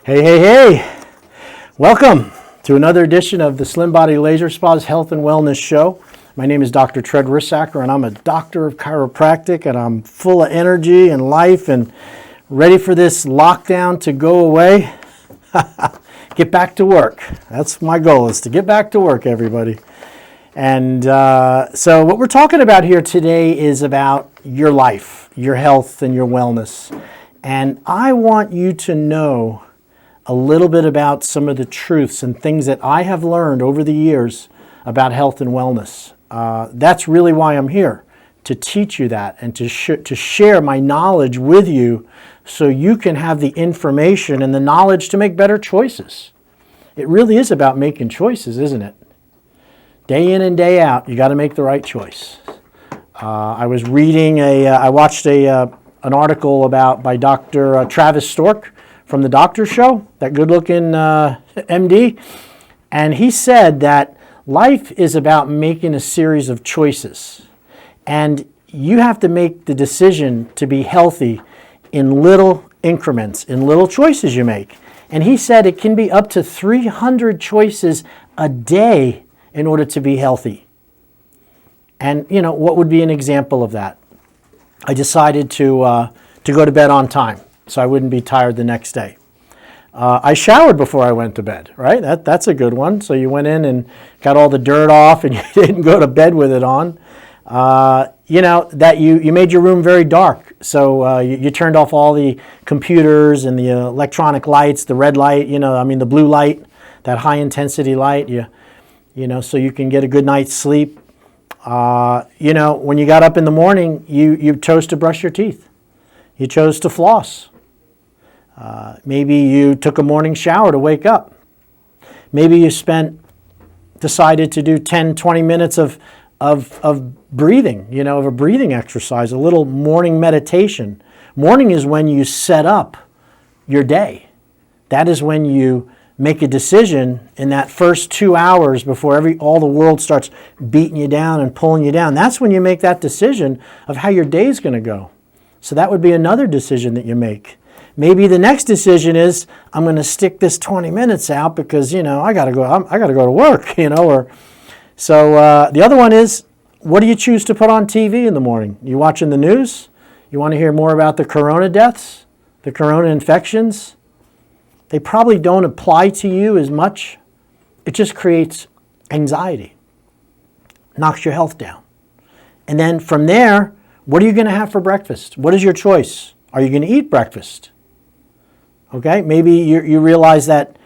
Hey, hey, hey! Welcome to another edition of the SlimBodyLaserSpa's Health and Wellness Show. My name is Dr. Travis Stork, and I'm a doctor of chiropractic, and I'm full of energy and life and ready for this lockdown to go away. Get back to work. That's my goal, is to get back to work, everybody. And so what we're talking about here today is about your life, your health, and your wellness. And I want you to know a little bit about some of the truths and things that I have learned over the years about health and wellness. That's really why I'm here, to teach you that and to share my knowledge with you so you can have the information and the knowledge to make better choices. It really is about making choices, isn't it? Day in and day out, you got to make the right choice. I was reading I watched an article by Dr. Travis Stork from the Doctor Show, that good-looking MD, and he said that life is about making a series of choices, and you have to make the decision to be healthy in little increments, in little choices you make. And he said it can be up to 300 choices a day in order to be healthy. And you know, what would be an example of that? I decided to go to bed on time so I wouldn't be tired the next day. I showered before I went to bed, right? That's a good one. So you went in and got all the dirt off and you didn't go to bed with it on. You know, that you made your room very dark. So you turned off all the computers and the electronic lights, the red light, the blue light, that high intensity light, so you can get a good night's sleep. When you got up in the morning, you chose to brush your teeth. You chose to floss. Maybe you took a morning shower to wake up. Maybe you decided to do 10, 20 minutes of breathing, of a breathing exercise, a little morning meditation. Morning is when you set up your day. That is when you make a decision in that first 2 hours before all the world starts beating you down and pulling you down. That's when you make that decision of how your day is going to go. So that would be another decision that you make. Maybe the next decision is, I'm going to stick this 20 minutes out because, I got to go to work, So the other one is, what do you choose to put on TV in the morning? You watching the news? You want to hear more about the corona deaths, the corona infections? They probably don't apply to you as much. It just creates anxiety, knocks your health down. And then from there, what are you going to have for breakfast? What is your choice? Are you going to eat breakfast? Okay, maybe you realize that,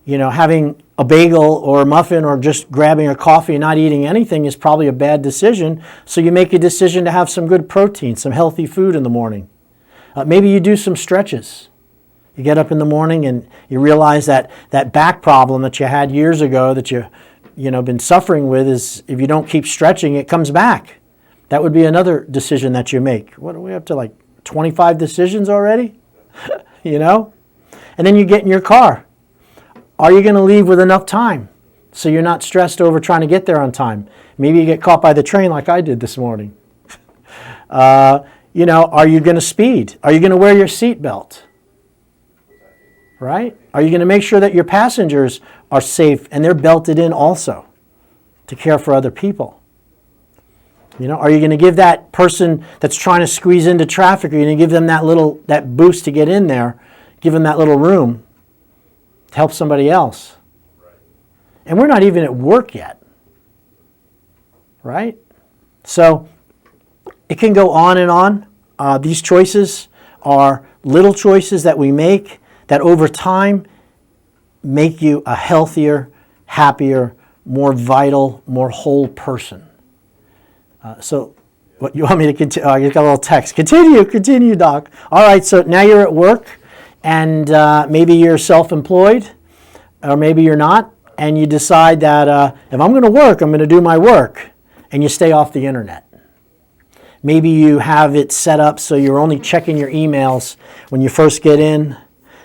having a bagel or a muffin or just grabbing a coffee and not eating anything is probably a bad decision. So you make a decision to have some good protein, some healthy food in the morning. Maybe you do some stretches. You get up in the morning and you realize that back problem that you had years ago that you've been suffering with is, if you don't keep stretching, it comes back. That would be another decision that you make. What are we up to, like 25 decisions already? And then you get in your car. Are you going to leave with enough time so you're not stressed over trying to get there on time? Maybe you get caught by the train like I did this morning. Are you going to speed? Are you going to wear your seatbelt? Right? Are you going to make sure that your passengers are safe and they're belted in also to care for other people? Are you going to give that person that's trying to squeeze into traffic, are you going to give them that boost to get in there, give them that little room to help somebody else? Right. And we're not even at work yet. Right? So it can go on and on. These choices are little choices that we make that over time make you a healthier, happier, more vital, more whole person. So what you want me to continue? I got a little text. Continue, Doc. All right, so now you're at work and maybe you're self-employed or maybe you're not, and you decide that if I'm going to work, I'm going to do my work, and you stay off the internet. Maybe you have it set up so you're only checking your emails when you first get in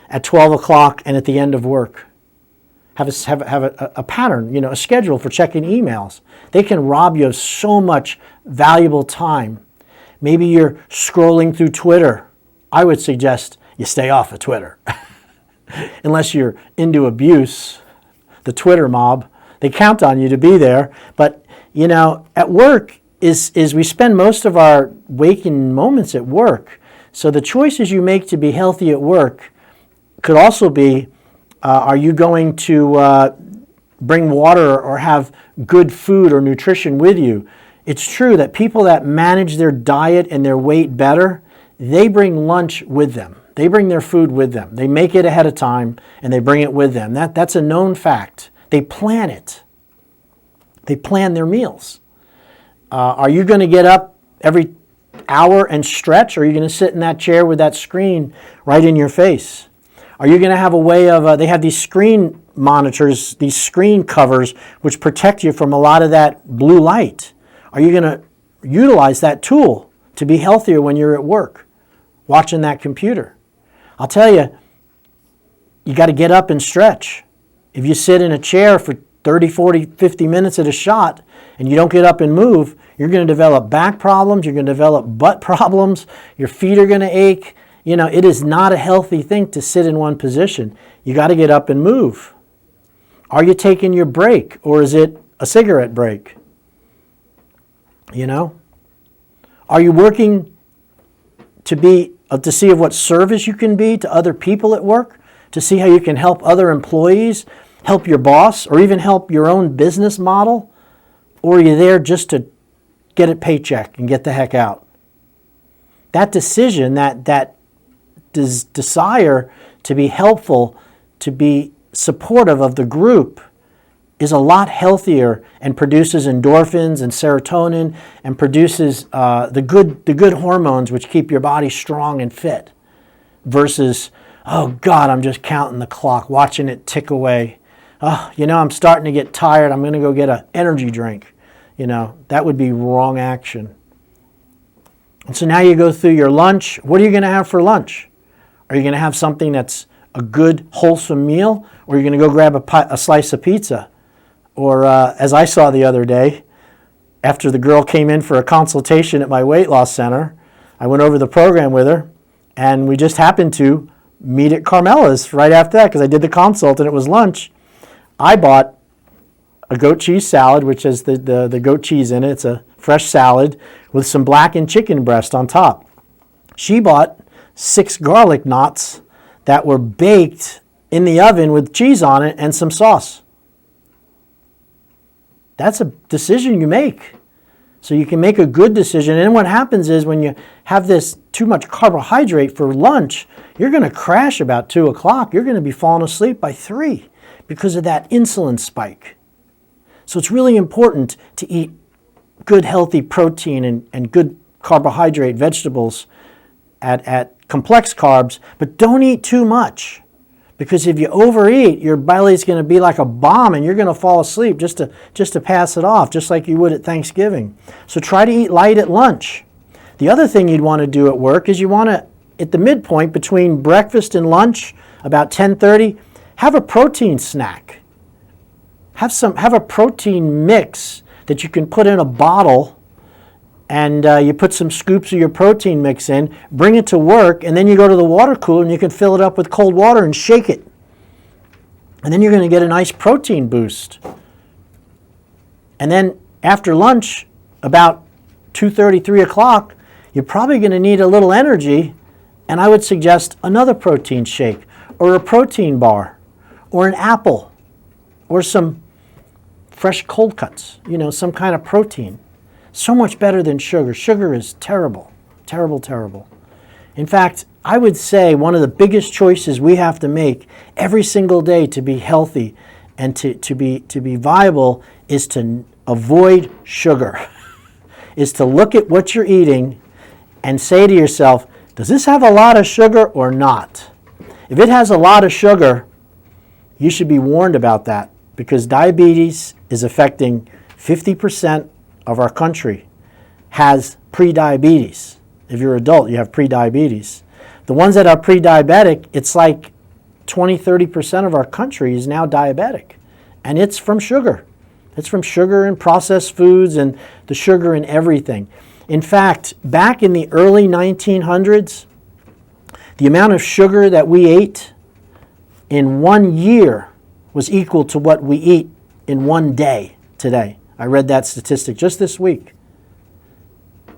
at 12 o'clock and at the end of work. Have a pattern, a schedule for checking emails. They can rob you of so much valuable time. Maybe you're scrolling through Twitter. I would suggest you stay off of Twitter. unless you're into abuse, the Twitter mob. They count on you to be there. But, you know, at work is we spend most of our waking moments at work. So the choices you make to be healthy at work could also be, are you going to bring water or have good food or nutrition with you? It's true that people that manage their diet and their weight better, they bring lunch with them. They bring their food with them. They make it ahead of time and they bring it with them. That's a known fact. They plan it. They plan their meals. Are you going to get up every hour and stretch, or are you going to sit in that chair with that screen right in your face? Are you going to have a way of, they have these screen monitors, these screen covers, which protect you from a lot of that blue light. Are you going to utilize that tool to be healthier when you're at work, watching that computer? I'll tell you, you got to get up and stretch. If you sit in a chair for 30, 40, 50 minutes at a shot and you don't get up and move, you're going to develop back problems, you're going to develop butt problems, your feet are going to ache. You know, it is not a healthy thing to sit in one position. You got to get up and move. Are you taking your break, or is it a cigarette break? You know? Are you working to see of what service you can be to other people at work, to see how you can help other employees, help your boss, or even help your own business model? Or are you there just to get a paycheck and get the heck out? That decision, that desire to be helpful, to be supportive of the group, is a lot healthier and produces endorphins and serotonin and produces the good hormones which keep your body strong and fit, versus, oh God, I'm just counting the clock, watching it tick away. Oh, you know, I'm starting to get tired. I'm going to go get an energy drink. You know, that would be wrong action. And so now you go through your lunch. What are you going to have for lunch? Are you going to have something that's a good, wholesome meal? Or are you going to go grab a slice of pizza? Or as I saw the other day, after the girl came in for a consultation at my weight loss center, I went over the program with her, and we just happened to meet at Carmela's right after that because I did the consult and it was lunch. I bought a goat cheese salad, which has the goat cheese in it. It's a fresh salad with some blackened chicken breast on top. She bought 6 garlic knots that were baked in the oven with cheese on it and some sauce. That's a decision you make. So you can make a good decision. And what happens is when you have this too much carbohydrate for lunch, you're going to crash about 2 o'clock. You're going to be falling asleep by 3 because of that insulin spike. So it's really important to eat good, healthy protein and good carbohydrate vegetables at complex carbs, but don't eat too much. Because if you overeat, your belly's going to be like a bomb and you're going to fall asleep just to pass it off, just like you would at Thanksgiving. So try to eat light at lunch. The other thing you'd want to do at work is you want to, at the midpoint between breakfast and lunch, about 10:30, have a protein snack. Have a protein mix that you can put in a bottle, and you put some scoops of your protein mix in, bring it to work, and then you go to the water cooler and you can fill it up with cold water and shake it. And then you're going to get a nice protein boost. And then after lunch, about 2:30, 3 o'clock, you're probably going to need a little energy, and I would suggest another protein shake, or a protein bar, or an apple, or some fresh cold cuts, you know, some kind of protein. So much better than sugar. Sugar is terrible, terrible, terrible. In fact, I would say one of the biggest choices we have to make every single day to be healthy and to be viable is to avoid sugar. Is to look at what you're eating and say to yourself, does this have a lot of sugar or not? If it has a lot of sugar, you should be warned about that, because diabetes is affecting 50% of our country has pre-diabetes. If you're an adult, you have pre-diabetes. The ones that are pre-diabetic, it's like 20-30% of our country is now diabetic. And it's from sugar. It's from sugar and processed foods and the sugar in everything. In fact, back in the early 1900s, the amount of sugar that we ate in 1 year was equal to what we eat in 1 day today. I read that statistic just this week.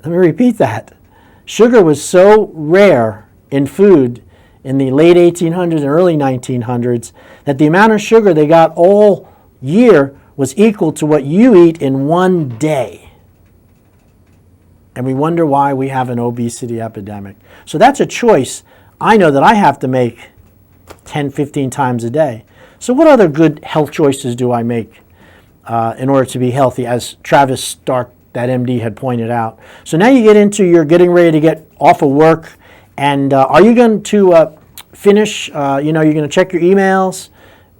Let me repeat that. Sugar was so rare in food in the late 1800s and early 1900s that the amount of sugar they got all year was equal to what you eat in 1 day. And we wonder why we have an obesity epidemic. So that's a choice I know that I have to make 10, 15 times a day. So what other good health choices do I make in order to be healthy, as Travis Stork, that MD, had pointed out? So now you get into your getting ready to get off of work, and are you going to finish, you're going to check your emails,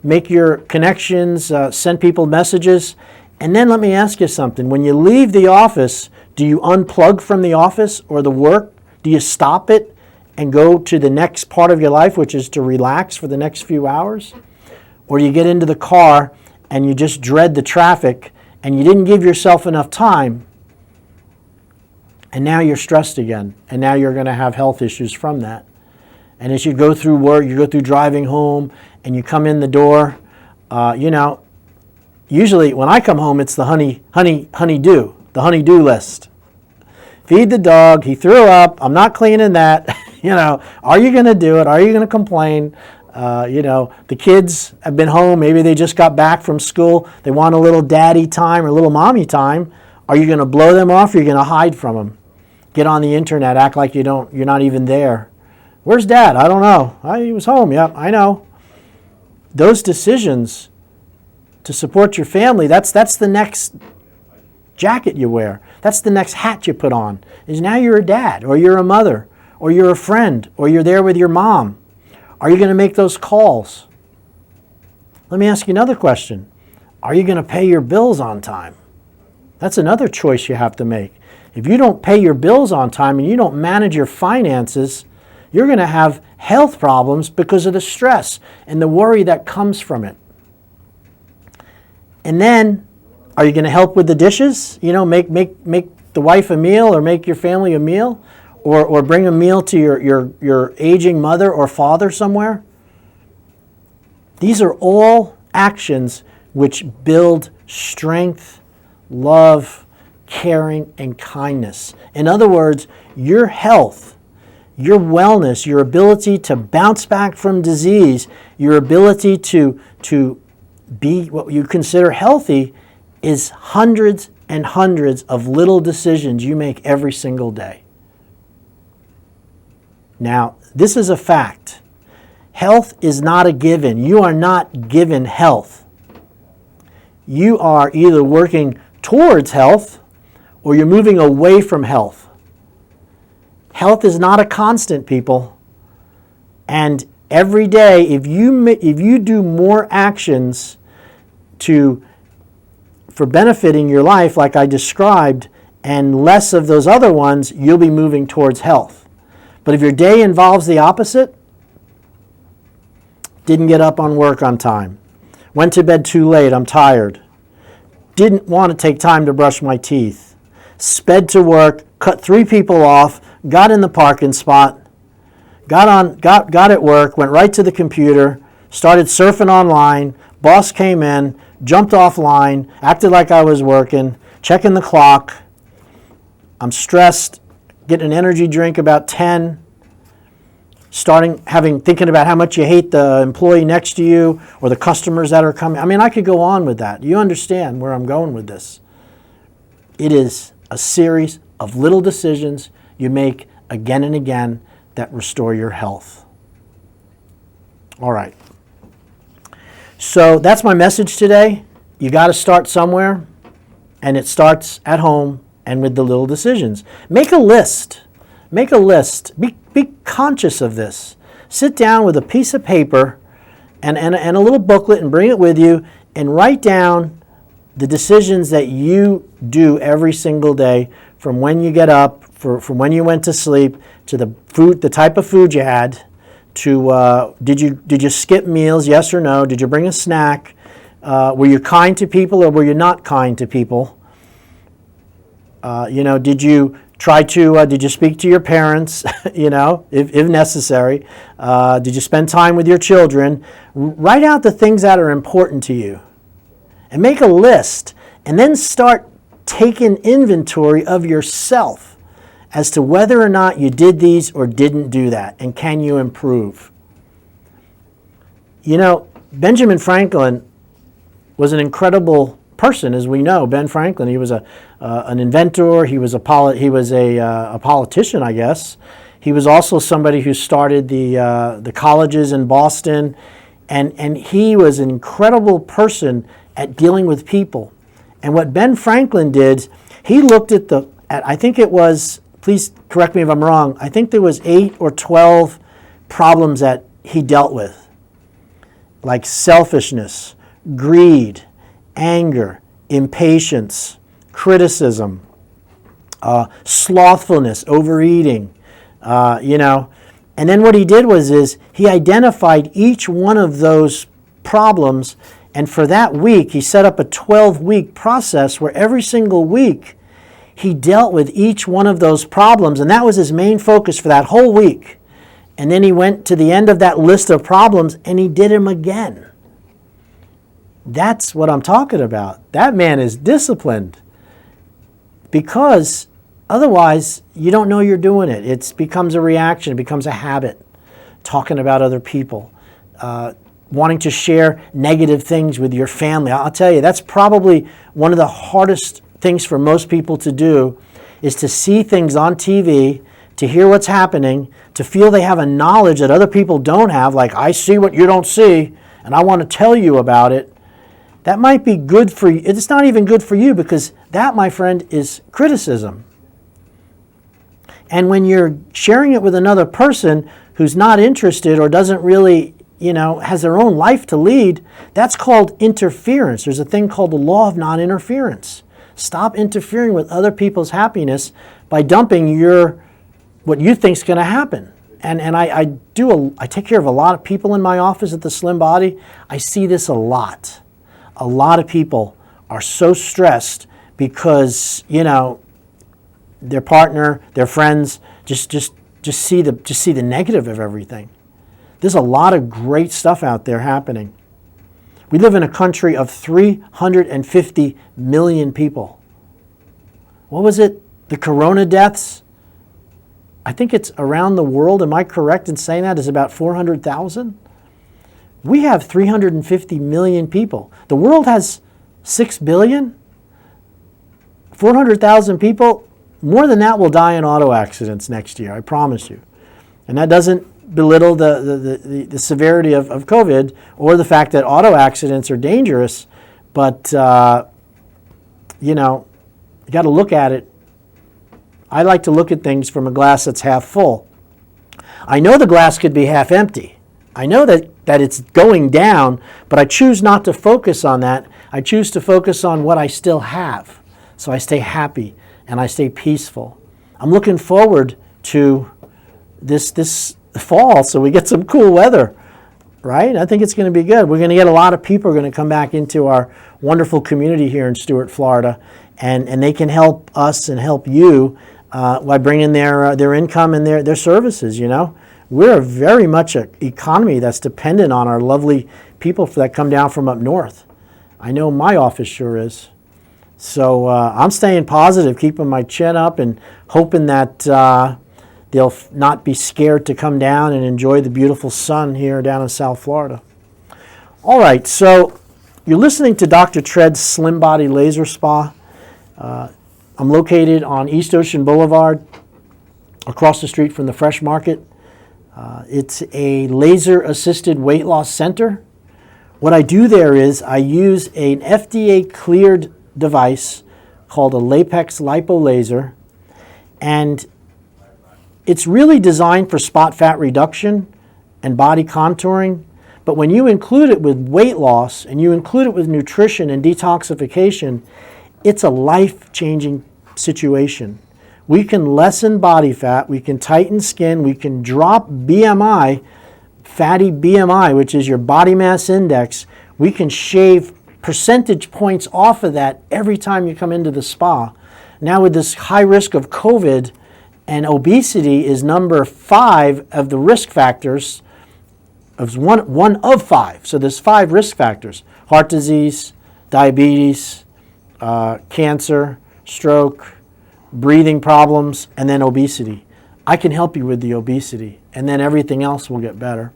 make your connections, send people messages, and then let me ask you something. When you leave the office, do you unplug from the office or the work? Do you stop it and go to the next part of your life, which is to relax for the next few hours? Or you get into the car and you just dread the traffic and you didn't give yourself enough time, and now you're stressed again, and now you're going to have health issues from that. And as you go through work, you go through driving home, and you come in the door, usually when I come home, it's the honey-do list. Feed the dog, he threw up, I'm not cleaning that. Are you going to do it? Are you going to complain? The kids have been home, maybe they just got back from school, they want a little daddy time or a little mommy time. Are you going to blow them off, or are you going to hide from them? Get on the internet, act like you're not even there. Where's Dad? I don't know. He was home. Yep, I know. Those decisions to support your family, that's the next jacket you wear. That's the next hat you put on. Is now you're a dad, or you're a mother, or you're a friend, or you're there with your mom. Are you going to make those calls? Let me ask you another question. Are you going to pay your bills on time? That's another choice you have to make. If you don't pay your bills on time and you don't manage your finances, you're going to have health problems because of the stress and the worry that comes from it. And then, are you going to help with the dishes? Make the wife a meal, or make your family a meal, or bring a meal to your aging mother or father somewhere? These are all actions which build strength, love, caring, and kindness. In other words, your health, your wellness, your ability to bounce back from disease, your ability to be what you consider healthy is hundreds and hundreds of little decisions you make every single day. Now, this is a fact. Health is not a given. You are not given health. You are either working towards health or you're moving away from health. Health is not a constant, people. And every day, if you do more actions for benefiting your life, like I described, and less of those other ones, you'll be moving towards health. But if your day involves the opposite, didn't get up on work on time, went to bed too late, I'm tired, didn't want to take time to brush my teeth, sped to work, cut 3 people off, got in the parking spot, got at work, went right to the computer, started surfing online, boss came in, jumped offline, acted like I was working, checking the clock. I'm stressed, getting an energy drink about 10, thinking about how much you hate the employee next to you or the customers that are coming. I mean, I could go on with that. You understand where I'm going with this. It is a series of little decisions you make again and again that restore your health. All right. So that's my message today. You got to start somewhere, and it starts at home and with the little decisions. Make a list. Make a list. Be conscious of this. Sit down with a piece of paper and a little booklet and bring it with you and write down the decisions that you do every single day, from when you get up, from when you went to sleep, to the type of food you had, to did you skip meals, yes or no? Did you bring a snack? Were you kind to people or were you not kind to people? Did you Did you speak to your parents, if necessary? Did you spend time with your children? Write out the things that are important to you and make a list, and then start taking inventory of yourself as to whether or not you did these or didn't do that, and can you improve? Benjamin Franklin was an incredible person, as we know. Ben Franklin, he was an inventor. He was a politician, I guess. He was also somebody who started the colleges in Boston, and he was an incredible person at dealing with people. And what Ben Franklin did, he looked at I think it was, please correct me if I'm wrong, I think there was 8 or 12 problems that he dealt with, like selfishness, greed, anger, impatience, criticism, slothfulness, overeating, And then what he did was he identified each one of those problems, and for that week, he set up a 12-week process where every single week he dealt with each one of those problems, and that was his main focus for that whole week. And then he went to the end of that list of problems and he did them again. That's what I'm talking about. That man is disciplined, because otherwise you don't know you're doing it. It becomes a reaction, it becomes a habit, talking about other people, wanting to share negative things with your family. I'll tell you, that's probably one of the hardest things for most people to do, is to see things on TV, to hear what's happening, to feel they have a knowledge that other people don't have, like, I see what you don't see, and I want to tell you about it. That might be good for you. It's not even good for you, because that, my friend, is criticism. And when you're sharing it with another person who's not interested or doesn't really, has their own life to lead, that's called interference. There's a thing called the law of non-interference. Stop interfering with other people's happiness by dumping what you think is going to happen. And I take care of a lot of people in my office at the Slim Body. I see this a lot. A lot of people are so stressed because, their partner, their friends just see the negative of everything. There's a lot of great stuff out there happening. We live in a country of 350 million people. What was it? The corona deaths? I think it's around the world, am I correct in saying that, is about 400,000? We have 350 million people. The world has 6 billion. 400,000 people, more than that will die in auto accidents next year, I promise you. And that doesn't belittle the severity of COVID or the fact that auto accidents are dangerous, but you got to look at it. I like to look at things from a glass that's half full. I know the glass could be half empty. I know that it's going down, but I choose not to focus on that. I choose to focus on what I still have. So I stay happy and I stay peaceful. I'm looking forward to this fall so we get some cool weather, right? I think it's going to be good. We're going to get a lot of people who are going to come back into our wonderful community here in Stuart, Florida, and they can help us and help you by bringing their income and their services, We're very much an economy that's dependent on our lovely people that come down from up north. I know my office sure is. So I'm staying positive, keeping my chin up and hoping that they'll not be scared to come down and enjoy the beautiful sun here down in South Florida. All right, so you're listening to Dr. Treds' Slim Body Laser Spa. I'm located on East Ocean Boulevard, across the street from the Fresh Market. It's a laser-assisted weight loss center. What I do there is I use an FDA-cleared device called a Lapex Lipo Laser, and it's really designed for spot fat reduction and body contouring, but when you include it with weight loss and you include it with nutrition and detoxification, it's a life-changing situation. We can lessen body fat, we can tighten skin, we can drop BMI, fatty BMI, which is your body mass index. We can shave percentage points off of that every time you come into the spa. Now with this high risk of COVID, And obesity is number 5 of the risk factors, of one of 5. So there's 5 risk factors: heart disease, diabetes, cancer, stroke, breathing problems, and then obesity. I can help you with the obesity, and then everything else will get better.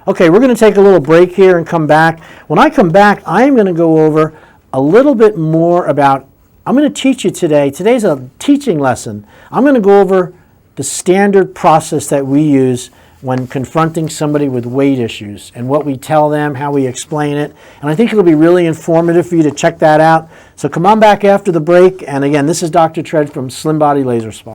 Okay, we're going to take a little break here and come back. When I come back, I am going to go over a little bit more about, I'm going to teach you today. Today's a teaching lesson. I'm going to go over the standard process that we use when confronting somebody with weight issues and what we tell them, how we explain it. And I think it'll be really informative for you to check that out. So come on back after the break. And again, this is Dr. Tred from SlimBodyLaserSpa.